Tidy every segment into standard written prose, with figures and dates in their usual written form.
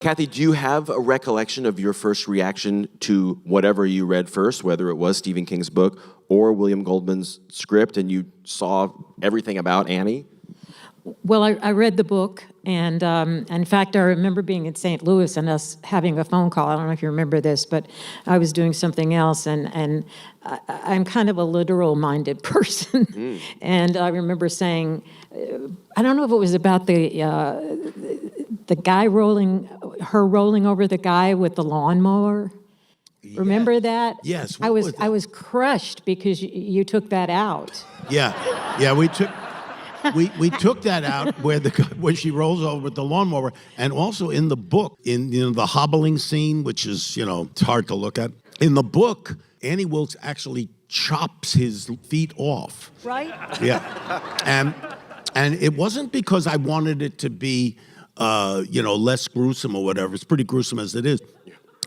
Kathy, do you have a recollection of your first reaction to whatever you read first, whether it was Stephen King's book or William Goldman's script, and you saw everything about Annie? Well, I read the book, and in fact, I remember being in St. Louis and us having a phone call. I don't know if you remember this, but I was doing something else, and I'm kind of a literal-minded person. And I remember saying, I don't know if it was about the guy her rolling over the guy with the lawnmower. Remember that? Yes. I was crushed because you took that out. Yeah, we took. We took that out where she rolls over with the lawnmower, and also in the book, in the hobbling scene, which is it's hard to look at. In the book, Annie Wilkes actually chops his feet off. Right? Yeah, and it wasn't because I wanted it to be less gruesome or whatever. It's pretty gruesome as it is.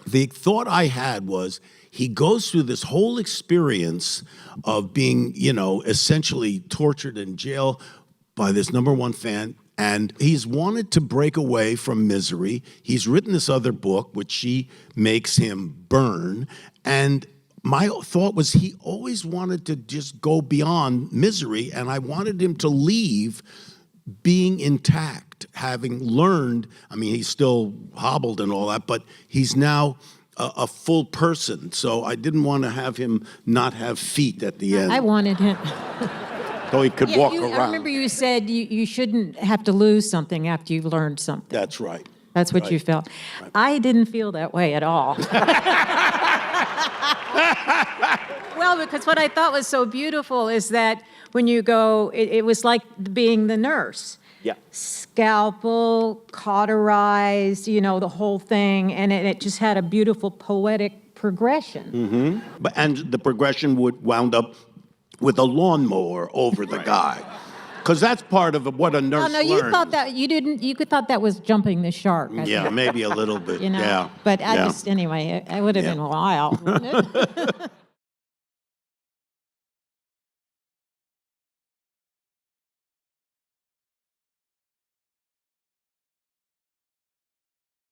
The thought I had was he goes through this whole experience of being essentially tortured in jail by this #1 fan, and he's wanted to break away from misery. He's written this other book, which she makes him burn, and my thought was he always wanted to just go beyond misery, and I wanted him to leave being intact, having learned. I mean, he's still hobbled and all that, but he's now a full person, so I didn't want to have him not have feet at the end. I wanted him. So he could walk around. I remember you said you shouldn't have to lose something after you've learned something. That's right. That's what you felt. Right. I didn't feel that way at all. Well, because what I thought was so beautiful is that when you go, it was like being the nurse. Yeah. Scalpel, cauterized, the whole thing, and it just had a beautiful poetic progression. Mm-hmm. And the progression would wound up with a lawnmower over the guy, because that's part of what a nurse learns. You thought that you thought that was jumping the shark. I think. Maybe a little bit. But yeah. I just anyway, it would have been wild, wouldn't it?